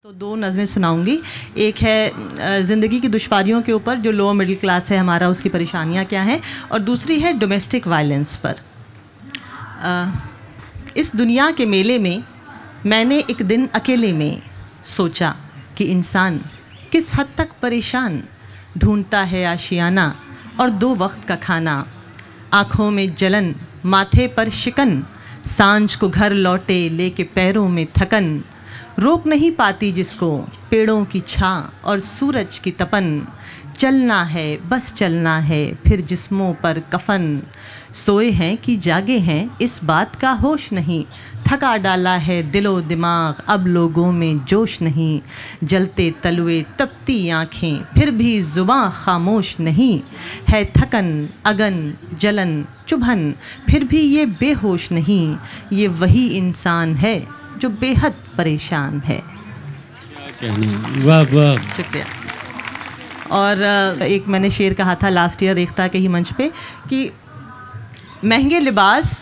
तो दो नज़में सुनाऊंगी। एक है ज़िंदगी की दुश्वारियों के ऊपर, जो लोअर मिडिल क्लास है हमारा, उसकी परेशानियां क्या हैं, और दूसरी है डोमेस्टिक वायलेंस पर। इस दुनिया के मेले में मैंने एक दिन अकेले में सोचा कि इंसान किस हद तक परेशान, ढूंढता है आशियाना और 2 वक्त का खाना। आँखों में जलन, माथे पर शिकन, सांझ को घर लौटे लेके पैरों में थकन। रोक नहीं पाती जिसको पेड़ों की छां और सूरज की तपन। चलना है बस चलना है, फिर जिस्मों पर कफन। सोए हैं कि जागे हैं इस बात का होश नहीं। थका डाला है दिलो दिमाग, अब लोगों में जोश नहीं। जलते तलवे तपती आँखें, फिर भी जुबां खामोश नहीं। है थकन अगन जलन चुभन, फिर भी ये बेहोश नहीं। ये वही इंसान है जो बेहद परेशान है। क्या कहना, वाह वाह, शुक्रिया। और एक मैंने शेर कहा था लास्ट ईयर रेख्ता के ही मंच पे कि महंगे लिबास,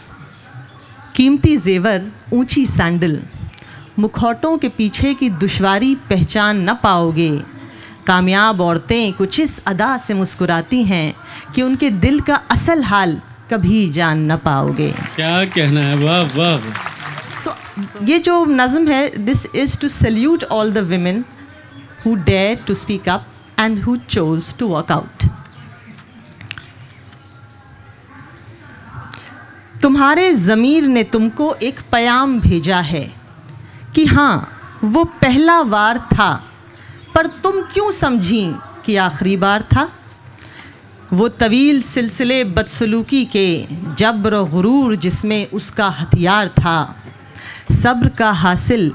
कीमती जेवर, ऊंची सैंडल, मुखौटों के पीछे की दुश्वारी पहचान न पाओगे। कामयाब औरतें कुछ इस अदा से मुस्कुराती हैं कि उनके दिल का असल हाल कभी जान न पाओगे। क्या कहना है, वाह वाह। ये जो नज़म है, this is to salute all the women who dare to speak up and who chose to walk out. तुम्हारे ज़मीर ने तुमको एक प्याम भेजा है कि हाँ वो पहला वार था, पर तुम क्यों समझी कि आखिरी बार था। वो तवील सिलसिले बदसलूकी के, जब्र और गुरूर जिसमें उसका हथियार था। सब्र का हासिल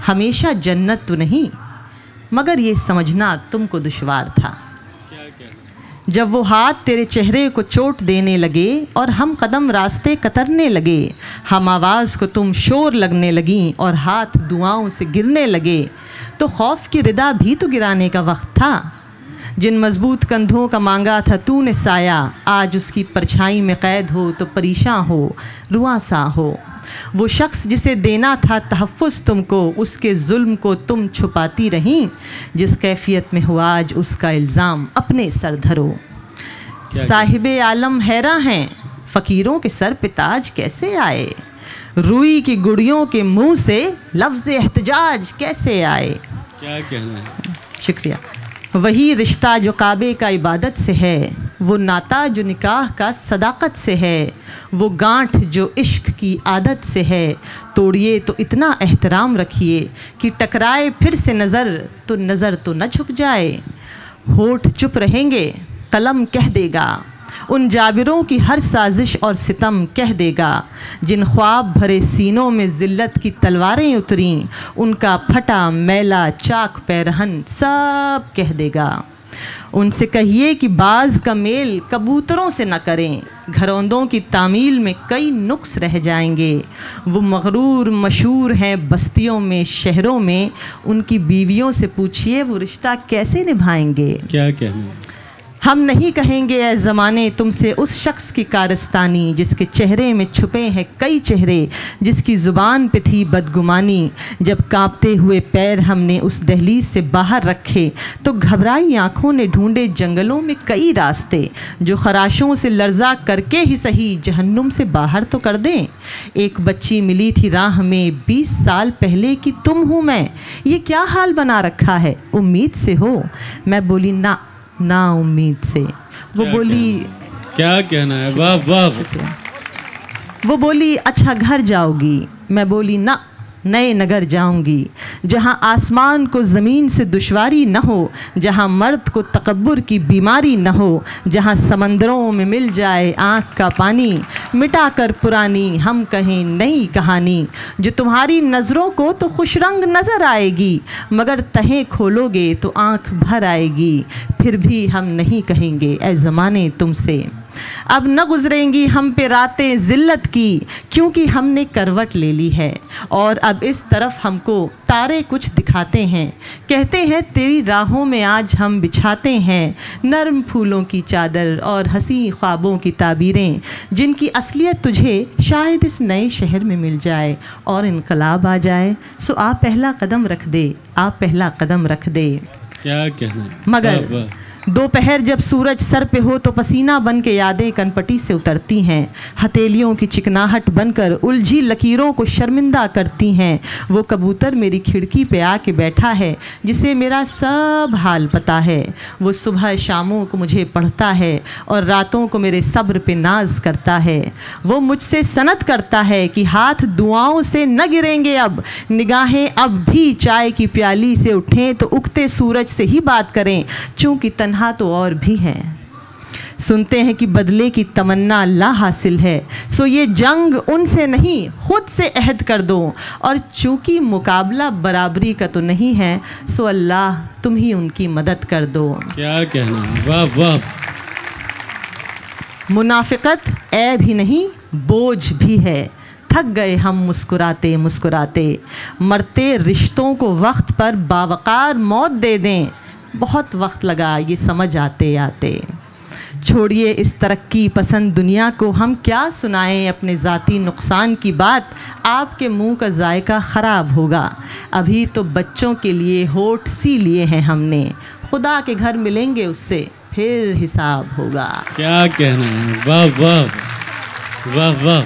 हमेशा जन्नत तो नहीं, मगर ये समझना तुमको दुश्वार था। जब वो हाथ तेरे चेहरे को चोट देने लगे और हम कदम रास्ते कतरने लगे, हम आवाज़ को तुम शोर लगने लगी और हाथ दुआओं से गिरने लगे, तो खौफ की रिदा भी तो गिराने का वक्त था। जिन मजबूत कंधों का मांगा था तूने साया, आज उसकी परछाई में कैद हो तो परेशान हो, रुआं सा हो। वो शख्स जिसे देना था तहफ़्फ़ुज़ तुमको, उसके जुल्म को तुम छुपाती रहीं। जिस कैफियत में हो आज उसका इल्ज़ाम अपने सर धरो। साहिबे आलम हैरान हैं, फ़कीरों के सर पे ताज कैसे आए। रुई की गुड़ियों के मुंह से लफ्ज़ एहतजाज कैसे आए। क्या कहना है, शुक्रिया। वही रिश्ता जो काबे का इबादत से है, वो नाता जो निकाह का सदाकत से है, वो गांठ जो इश्क की आदत से है। तोड़िए तो इतना एहतराम रखिए कि टकराए फिर से नज़र तो न झुक जाए। होठ चुप रहेंगे कलम कह देगा, उन जाबिरों की हर साजिश और सितम कह देगा। जिन ख्वाब भरे सीनों में ज़िल्लत की तलवारें उतरीं, उनका फटा मैला चाक पैरहन सब कह देगा। उनसे कहिए कि बाज़ का मेल कबूतरों से न करें, घरौंदों की तामील में कई नुक्स रह जाएंगे। वो मगरूर मशहूर हैं बस्तियों में शहरों में, उनकी बीवियों से पूछिए वो रिश्ता कैसे निभाएंगे। क्या कहना, हम नहीं कहेंगे ऐ ज़माने तुमसे उस शख्स की कारस्तानी, जिसके चेहरे में छुपे हैं कई चेहरे, जिसकी ज़ुबान पे थी बदगुमानी। जब कांपते हुए पैर हमने उस दहलीज से बाहर रखे, तो घबराई आँखों ने ढूंढे जंगलों में कई रास्ते, जो खराशों से लर्जा करके ही सही जहन्नुम से बाहर तो कर दें। एक बच्ची मिली थी राह में 20 साल पहले कि तुम हूँ मैं, ये क्या हाल बना रखा है, उम्मीद से हो। मैं बोली ना उम्मीद से। वो बोली, क्या कहना है, वाह वाह। वो बोली अच्छा घर जाओगी। मैं बोली ना, नए नगर जाऊंगी, जहां आसमान को ज़मीन से दुश्वारी न हो, जहां मर्द को तकब्बुर की बीमारी न हो, जहां समंदरों में मिल जाए आँख का पानी, मिटा कर पुरानी हम कहें नई कहानी। जो तुम्हारी नज़रों को तो खुश रंग नज़र आएगी, मगर तहें खोलोगे तो आँख भर आएगी। फिर भी हम नहीं कहेंगे ऐ ज़माने तुमसे अब न गुजरेंगी हम पे रातें ज़िल्लत की, क्योंकि हमने करवट ले ली है और अब इस तरफ हमको तारे कुछ दिखाते हैं। कहते हैं तेरी राहों में आज हम बिछाते हैं नर्म फूलों की चादर और हंसी ख्वाबों की ताबीरें, जिनकी असलियत तुझे शायद इस नए शहर में मिल जाए और इनकलाब आ जाए। सो आप पहला कदम रख दे, आप पहला कदम रख दे। क्या कहना है। मगर वाह, वाह। दोपहर जब सूरज सर पे हो तो पसीना बन के यादें कनपटी से उतरती हैं, हथेलियों की चिकनाहट बनकर उलझी लकीरों को शर्मिंदा करती हैं। वो कबूतर मेरी खिड़की पे आके बैठा है जिसे मेरा सब हाल पता है। वो सुबह शामों को मुझे पढ़ता है और रातों को मेरे सब्र पे नाज करता है। वो मुझसे सनत करता है कि हाथ दुआओं से न गिरेंगे, अब निगाहें अब भी चाय की प्याली से उठें तो उगते सूरज से ही बात करें, चूँकि तन्हा तो और भी हैं। सुनते हैं कि बदले की तमन्ना ला हासिल है, सो ये जंग उनसे नहीं खुद से अहद कर दो, और चूँकि मुकाबला बराबरी का तो नहीं है, सो अल्लाह तुम ही उनकी मदद कर दो। क्या कहना है। वाह वाह। मुनाफिकत ऐब ही नहीं बोझ भी है, थक गए हम मुस्कुराते मुस्कुराते, मरते रिश्तों को वक्त पर बावकार मौत दे दें। बहुत वक्त लगा ये समझ आते आते। छोड़िए इस तरक्की पसंद दुनिया को, हम क्या सुनाएं अपने ज़ाती नुकसान की बात, आपके मुंह का जायका ख़राब होगा। अभी तो बच्चों के लिए होठ सी लिए हैं हमने, खुदा के घर मिलेंगे उससे फिर हिसाब होगा। क्या कहना है। वाह वाह वाह वाह।